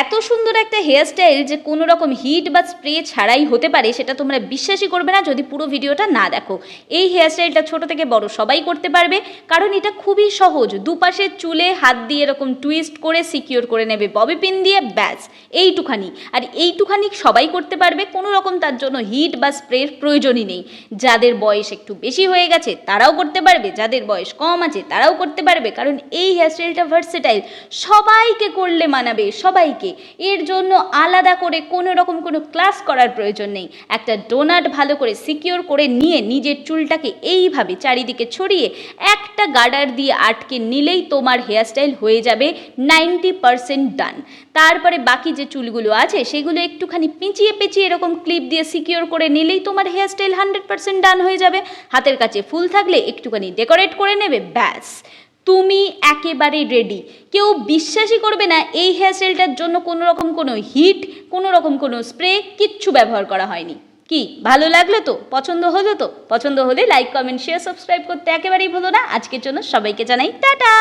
এত সুন্দর একটা হেয়ারস্টাইল যে কোনো রকম হিট বা স্প্রে ছাড়াই হতে পারে সেটা তোমরা বিশ্বাসই করবে না যদি পুরো ভিডিওটা না দেখো। এই হেয়ারস্টাইলটা ছোট থেকে বড় সবাই করতে পারবে, কারণ এটা খুবই সহজ। দুপাশের চুলে হাত দিয়ে এরকম টুইস্ট করে সিকিউর করে নেবে ববি পিন দিয়ে, ব্যাস এইটুখানি। আর এইটুখানি সবাই করতে পারবে, কোনো রকম তার জন্য হিট বা স্প্রের প্রয়োজনই নেই। যাদের বয়স একটু বেশি হয়ে গেছে তারাও করতে পারবে, যাদের বয়স কম আছে তারাও করতে পারবে, কারণ এই হেয়ারস্টাইলটা ভার্সেটাইল, সবাইকে করলে মানাবে, সবাইকে। এর জন্য আলাদা করে কোনো রকম কোনো ক্লাস করার প্রয়োজন নেই। একটা ডোনাট ভালো করে সিকিউর করে নিয়ে নিজের চুলটাকে এইভাবে চারিদিকে ছড়িয়ে একটা গার্ডার দিয়ে আটকে নিলেই তোমার হেয়ারস্টাইল হয়ে যাবে 90% ডান। তারপরে বাকি যে চুলগুলো আছে সেগুলো একটুখানি পেঁচিয়ে পেঁচিয়ে এরকম ক্লিপ দিয়ে সিকিউর করে নিলেই তোমার হেয়ারস্টাইল 100% ডান হয়ে যাবে। হাতের কাছে ফুল থাকলে একটুখানি ডেকোরেট করে নেবে, ব্যাস তুমি একেবারে রেডি। কেউ বিশ্বাসই করবে না এই হেয়ারস্টাইলটার জন্য কোনো রকম কোনো হিট, কোনো রকম কোনো স্প্রে কিচ্ছু ব্যবহার করা হয়নি। কি ভালো লাগলো তো? পছন্দ হলো তো? পছন্দ হলে লাইক, কমেন্ট, শেয়ার, সাবস্ক্রাইব করতে একেবারেই ভুলো না। আজকের জন্য সবাইকে জানাই টাটা।